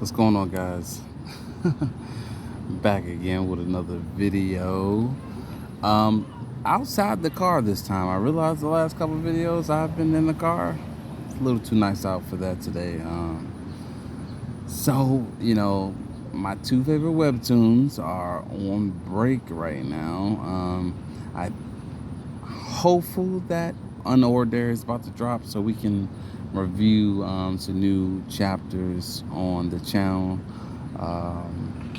What's going on, guys? Back again with another video. Outside the car this time. I realized the last couple of videos I've been in the car. It's a little too nice out for that today. My two favorite webtoons are on break right now. I hopeful that Unordinary is about to drop so we can review some new chapters on the channel. Um,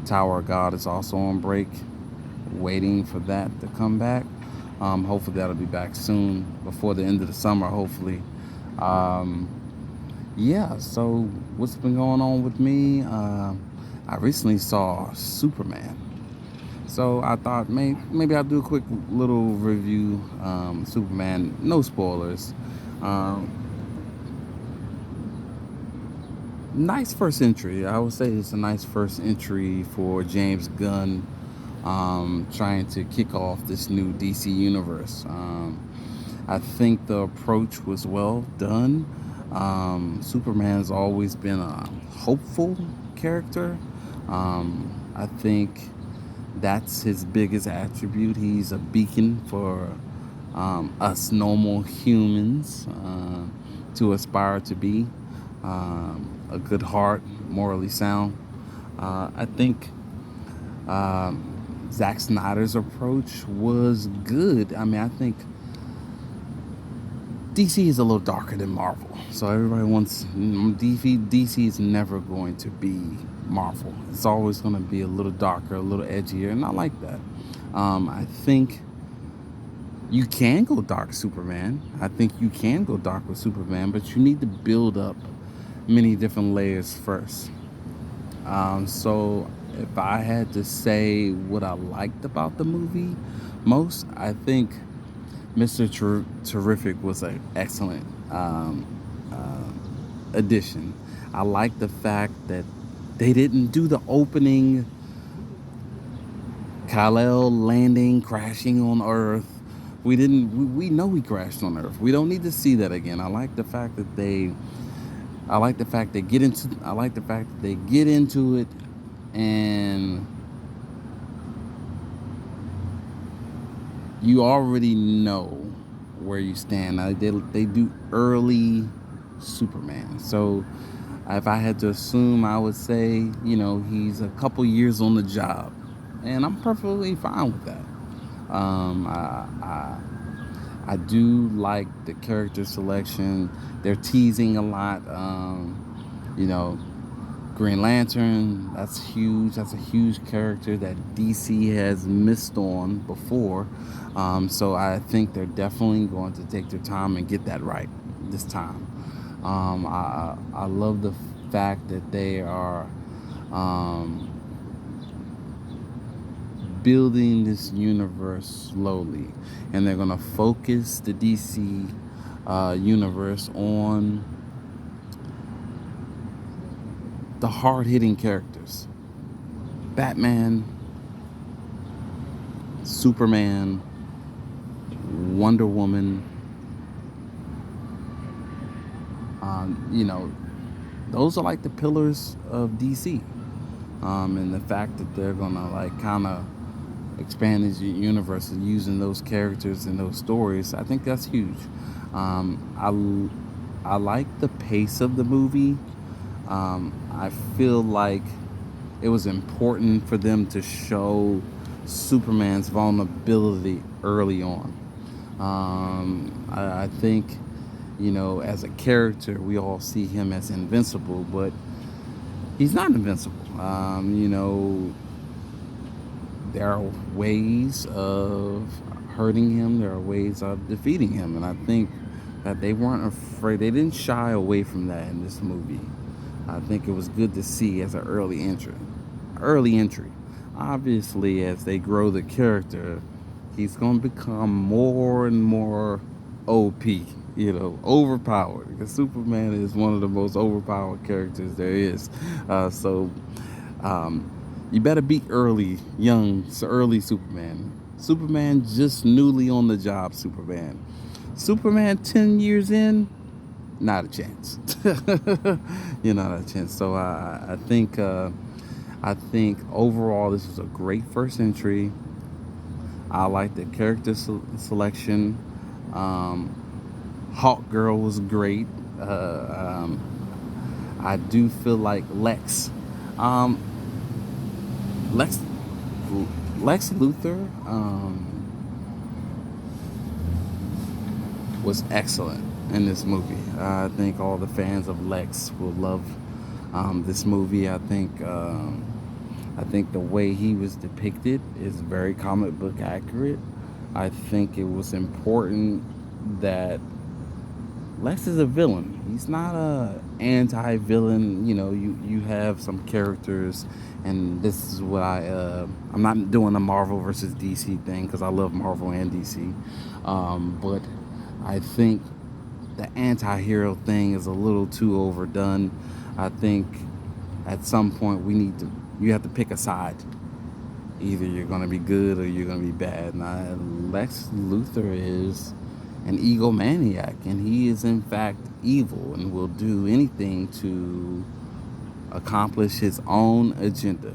Tower of God is also on break, waiting for that to come back. Hopefully that'll be back soon, before the end of the summer, hopefully. Um, yeah, so what's been going on with me? I recently saw Superman. So I thought maybe I'll do a quick little review. Superman, no spoilers. Um, Nice first entry. I would say it's a nice first entry for James Gunn, trying to kick off this new DC universe. I think the approach was well done. Superman's always been a hopeful character. I think that's his biggest attribute. He's a beacon for us normal humans to aspire to be. A good heart, morally sound. I think Zack Snyder's approach was good. I mean, I think DC is a little darker than Marvel. So everybody wants DC is never going to be Marvel. It's always going to be a little darker, a little edgier, and I like that. I think you can go dark Superman. I think you can go dark with Superman, but you need to build up many different layers first. So if I had to say what I liked about the movie most, I think Mr. Terrific was an excellent addition. I like the fact that they didn't do the opening Kal-El landing, crashing on Earth. We didn't. We know he crashed on Earth. We don't need to see that again. I like the fact that they. I like the fact they get into. I like the fact that they get into it, and you already know where you stand. They do early Superman. So if I had to assume, I would say he's a couple years on the job, and I'm perfectly fine with that. I do like the character selection. They're teasing a lot. Green Lantern, that's huge. That's a huge character that DC has missed on before. So I think they're definitely going to take their time and get that right this time. I love the fact that they are building this universe slowly, and they're going to focus the DC universe on the hard-hitting characters: Batman, Superman, Wonder Woman. Those are like the pillars of DC, and the fact that they're gonna kind of expand this universe and using those characters and those stories, I think that's huge. I like the pace of the movie. I feel like it was important for them to show Superman's vulnerability early on. I think, as a character, we all see him as invincible, but he's not invincible. There are ways of hurting him. There are ways of defeating him. And I think that they weren't afraid. They didn't shy away from that in this movie. I think it was good to see as an early entry. Obviously, as they grow the character, he's going to become more and more OP, overpowered. Because Superman is one of the most overpowered characters there is. You better beat early Superman. Superman just newly on the job, Superman. Superman 10 years in, not a chance. You're not a chance. So I think overall this was a great first entry. I like the character selection. Um, Hawk Girl was great. I do feel like um, Lex, Lex Luthor was excellent in this movie. I think all the fans of Lex will love this movie. I think the way he was depicted is very comic book accurate. I think it was important that Lex is a villain. He's not a anti-villain. You know, you have some characters, and this is what I'm not doing a Marvel versus DC thing because I love Marvel and DC, but I think the anti-hero thing is a little too overdone. I think at some point you have to pick a side. Either you're going to be good or you're going to be bad. And Lex Luthor is an egomaniac, and he is in fact evil and will do anything to accomplish his own agenda.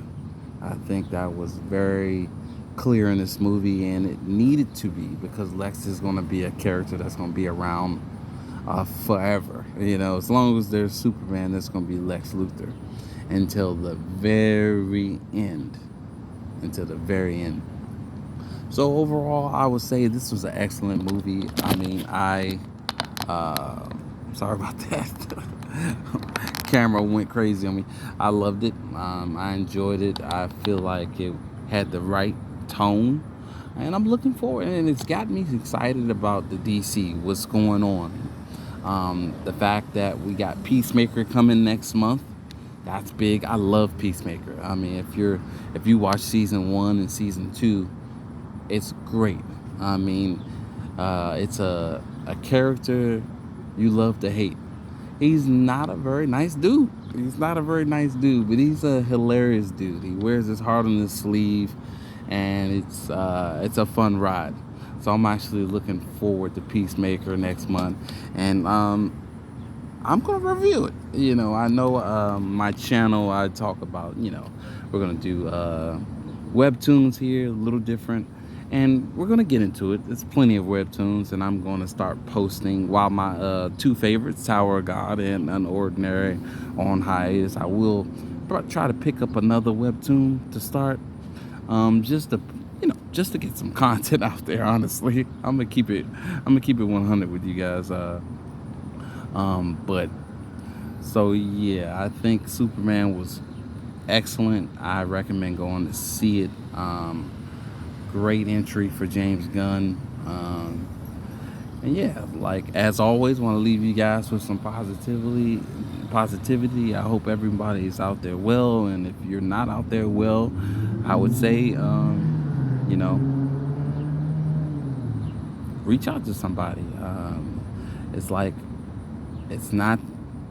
I think that was very clear in this movie, and it needed to be, because Lex is going to be a character that's going to be around forever. You know, as long as there's Superman, there's going to be Lex Luthor until the very end. Until the very end. So overall, I would say this was an excellent movie. I mean, sorry about that. Camera went crazy on me. I loved it. I enjoyed it. I feel like it had the right tone, and I'm looking forward. And it's got me excited about the DC. What's going on? The fact that we got Peacemaker coming next month. That's big. I love Peacemaker. I mean, if you watch season 1 and season 2, it's great. I mean, it's a character you love to hate. He's not a very nice dude. But he's a hilarious dude. He wears his heart on his sleeve, and it's a fun ride. So I'm actually looking forward to Peacemaker next month, and I'm gonna review it. You know, I know my channel, I talk about, you know, we're gonna do webtoons here, a little different, and we're gonna get into it. There's plenty of webtoons, and I'm gonna start posting while my two favorites, Tower of God and Unordinary, on hiatus. I will try to pick up another webtoon to start, just to get some content out there. Honestly, I'm gonna keep it 100 with you guys. But so yeah, I think Superman was excellent. I recommend going to see it. Great entry for James Gunn. And yeah, like as always, want to leave you guys with some positivity. I hope everybody's out there well, and if you're not out there well, I would say, you know, reach out to somebody. It's like, it's not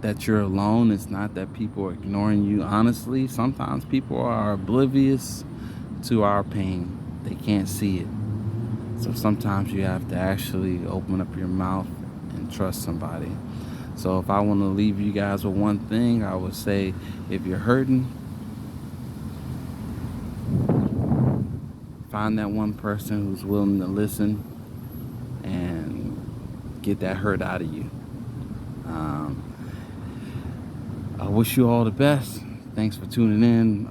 that you're alone. It's not that people are ignoring you. Honestly, sometimes people are oblivious to our pain. They can't see it. So sometimes you have to actually open up your mouth and trust somebody. So if I want to leave you guys with one thing, I would say, if you're hurting, find that one person who's willing to listen and get that hurt out of you. I wish you all the best. Thanks for tuning in.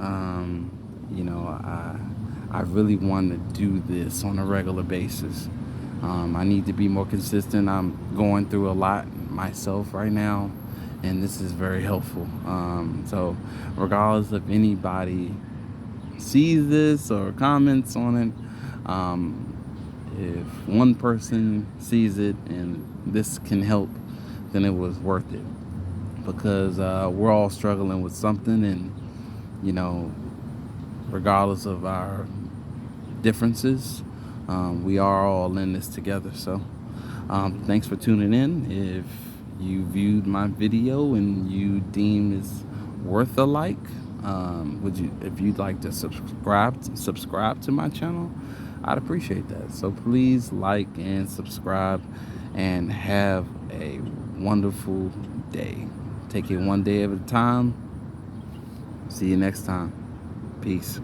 You know, I really want to do this on a regular basis. I need to be more consistent. I'm going through a lot myself right now, and this is very helpful. So regardless if anybody sees this or comments on it, if one person sees it and this can help, then it was worth it, because we're all struggling with something, and you know, regardless of our differences, we are all in this together. So thanks for tuning in. If you viewed my video and you deem it's worth a like, if you'd like to subscribe to my channel, I'd appreciate that. So please like and subscribe, and have a wonderful day. Take it one day at a time. See you next time. Peace.